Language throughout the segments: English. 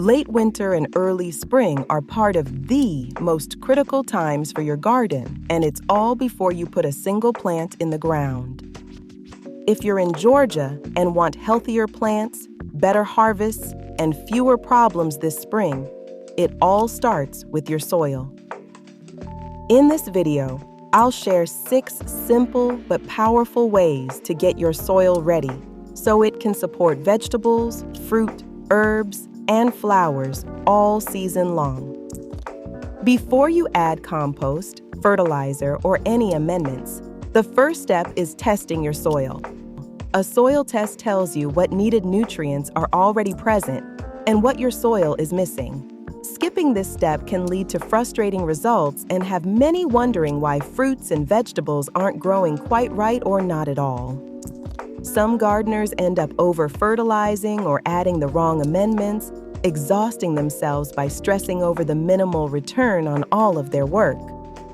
Late winter and early spring are part of the most critical times for your garden, and it's all before you put a single plant in the ground. If you're in Georgia and want healthier plants, better harvests, and fewer problems this spring, it all starts with your soil. In this video, I'll share 6 simple but powerful ways to get your soil ready so it can support vegetables, fruit, herbs, and flowers all season long. Before you add compost, fertilizer, or any amendments, the first step is testing your soil. A soil test tells you what needed nutrients are already present and what your soil is missing. Skipping this step can lead to frustrating results and have many wondering why fruits and vegetables aren't growing quite right or not at all. Some gardeners end up over-fertilizing or adding the wrong amendments, exhausting themselves by stressing over the minimal return on all of their work.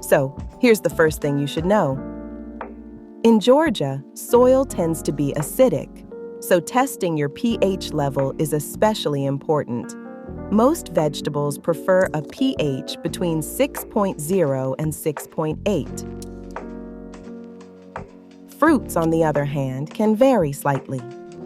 So, here's the first thing you should know. In Georgia, soil tends to be acidic, so testing your pH level is especially important. Most vegetables prefer a pH between 6.0 and 6.8. Fruits, on the other hand, can vary slightly.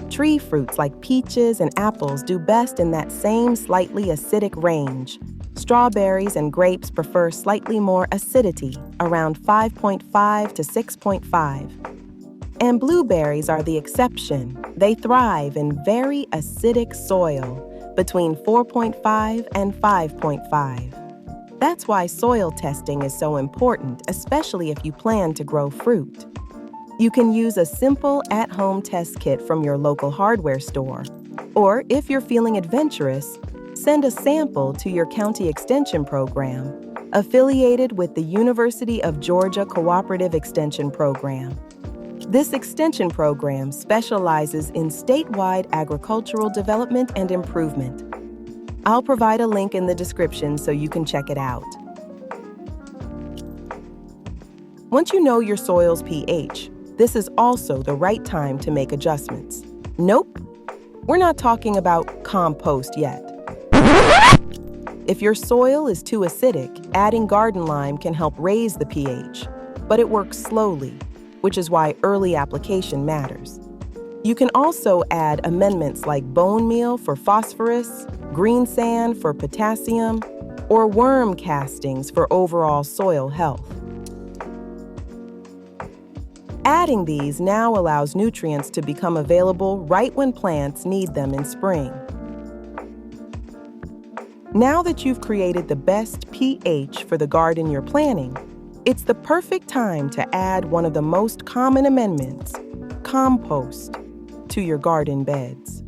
Tree fruits like peaches and apples do best in that same slightly acidic range. Strawberries and grapes prefer slightly more acidity, around 5.5 to 6.5. And blueberries are the exception. They thrive in very acidic soil, between 4.5 and 5.5. That's why soil testing is so important, especially if you plan to grow fruit. You can use a simple at-home test kit from your local hardware store. Or if you're feeling adventurous, send a sample to your county extension program, affiliated with the University of Georgia Cooperative Extension Program. This extension program specializes in statewide agricultural development and improvement. I'll provide a link in the description so you can check it out. Once you know your soil's pH, this is also the right time to make adjustments. Nope, we're not talking about compost yet. If your soil is too acidic, adding garden lime can help raise the pH, but it works slowly, which is why early application matters. You can also add amendments like bone meal for phosphorus, green sand for potassium, or worm castings for overall soil health. Adding these now allows nutrients to become available right when plants need them in spring. Now that you've created the best pH for the garden you're planning, it's the perfect time to add one of the most common amendments, compost, to your garden beds.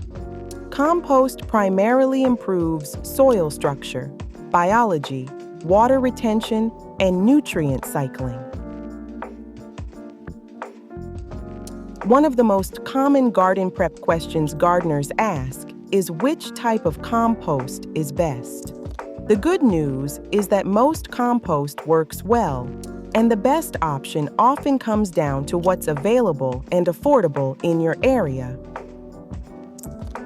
Compost primarily improves soil structure, biology, water retention, and nutrient cycling. One of the most common garden prep questions gardeners ask is which type of compost is best. The good news is that most compost works well, and the best option often comes down to what's available and affordable in your area.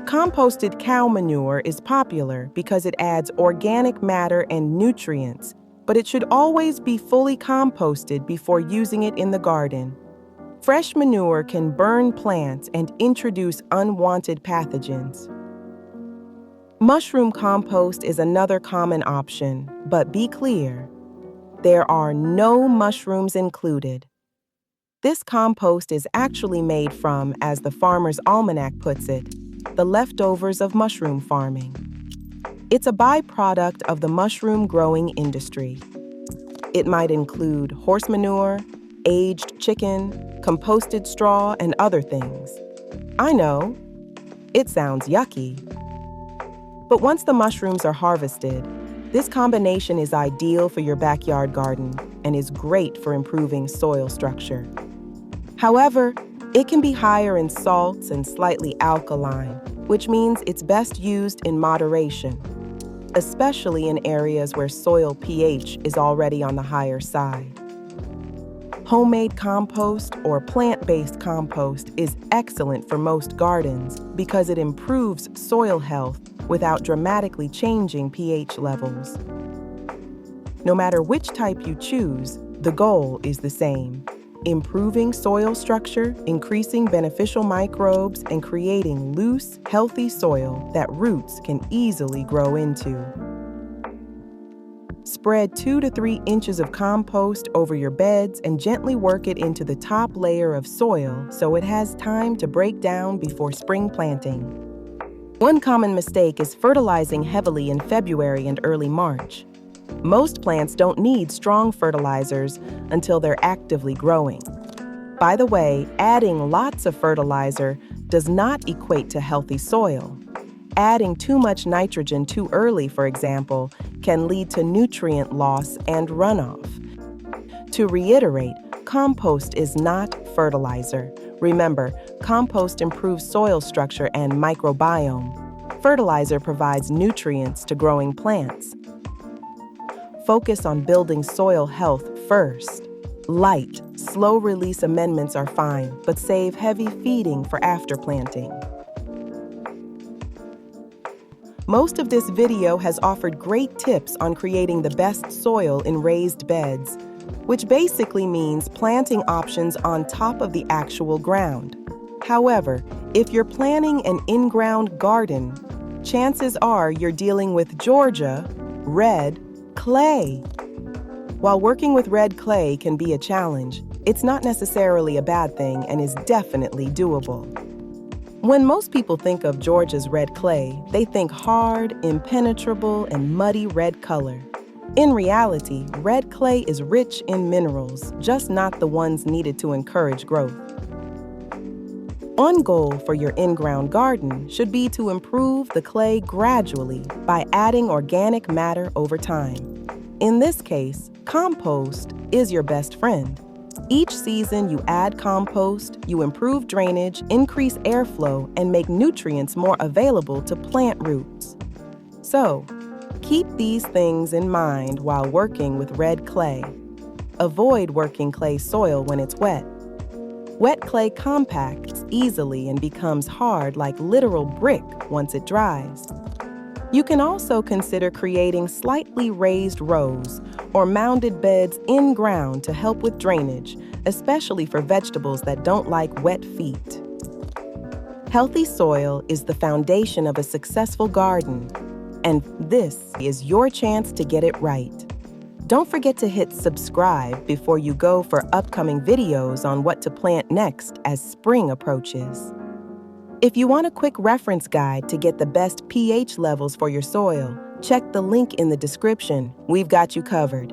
Composted cow manure is popular because it adds organic matter and nutrients, but it should always be fully composted before using it in the garden. Fresh manure can burn plants and introduce unwanted pathogens. Mushroom compost is another common option, but be clear, there are no mushrooms included. This compost is actually made from, as the Farmer's Almanac puts it, the leftovers of mushroom farming. It's a byproduct of the mushroom growing industry. It might include horse manure, aged chicken, composted straw, and other things. I know, it sounds yucky. But once the mushrooms are harvested, this combination is ideal for your backyard garden and is great for improving soil structure. However, it can be higher in salts and slightly alkaline, which means it's best used in moderation, especially in areas where soil pH is already on the higher side. Homemade compost or plant-based compost is excellent for most gardens because it improves soil health without dramatically changing pH levels. No matter which type you choose, the goal is the same: improving soil structure, increasing beneficial microbes, and creating loose, healthy soil that roots can easily grow into. Spread 2 to 3 inches of compost over your beds and gently work it into the top layer of soil so it has time to break down before spring planting. One common mistake is fertilizing heavily in February and early March. Most plants don't need strong fertilizers until they're actively growing. By the way, adding lots of fertilizer does not equate to healthy soil. Adding too much nitrogen too early, for example, can lead to nutrient loss and runoff. To reiterate, compost is not fertilizer. Remember, compost improves soil structure and microbiome. Fertilizer provides nutrients to growing plants. Focus on building soil health first. Light, slow-release amendments are fine, but save heavy feeding for after planting. Most of this video has offered great tips on creating the best soil in raised beds, which basically means planting options on top of the actual ground. However, if you're planning an in-ground garden, chances are you're dealing with Georgia red clay. While working with red clay can be a challenge, it's not necessarily a bad thing and is definitely doable. When most people think of Georgia's red clay, they think hard, impenetrable, and muddy red color. In reality, red clay is rich in minerals, just not the ones needed to encourage growth. One goal for your in-ground garden should be to improve the clay gradually by adding organic matter over time. In this case, compost is your best friend. Each season you add compost, you improve drainage, increase airflow, and make nutrients more available to plant roots. So, keep these things in mind while working with red clay. Avoid working clay soil when it's wet. Wet clay compacts easily and becomes hard like literal brick once it dries. You can also consider creating slightly raised rows or mounded beds in-ground to help with drainage, especially for vegetables that don't like wet feet. Healthy soil is the foundation of a successful garden, and this is your chance to get it right. Don't forget to hit subscribe before you go for upcoming videos on what to plant next as spring approaches. If you want a quick reference guide to get the best pH levels for your soil, check the link in the description. We've got you covered.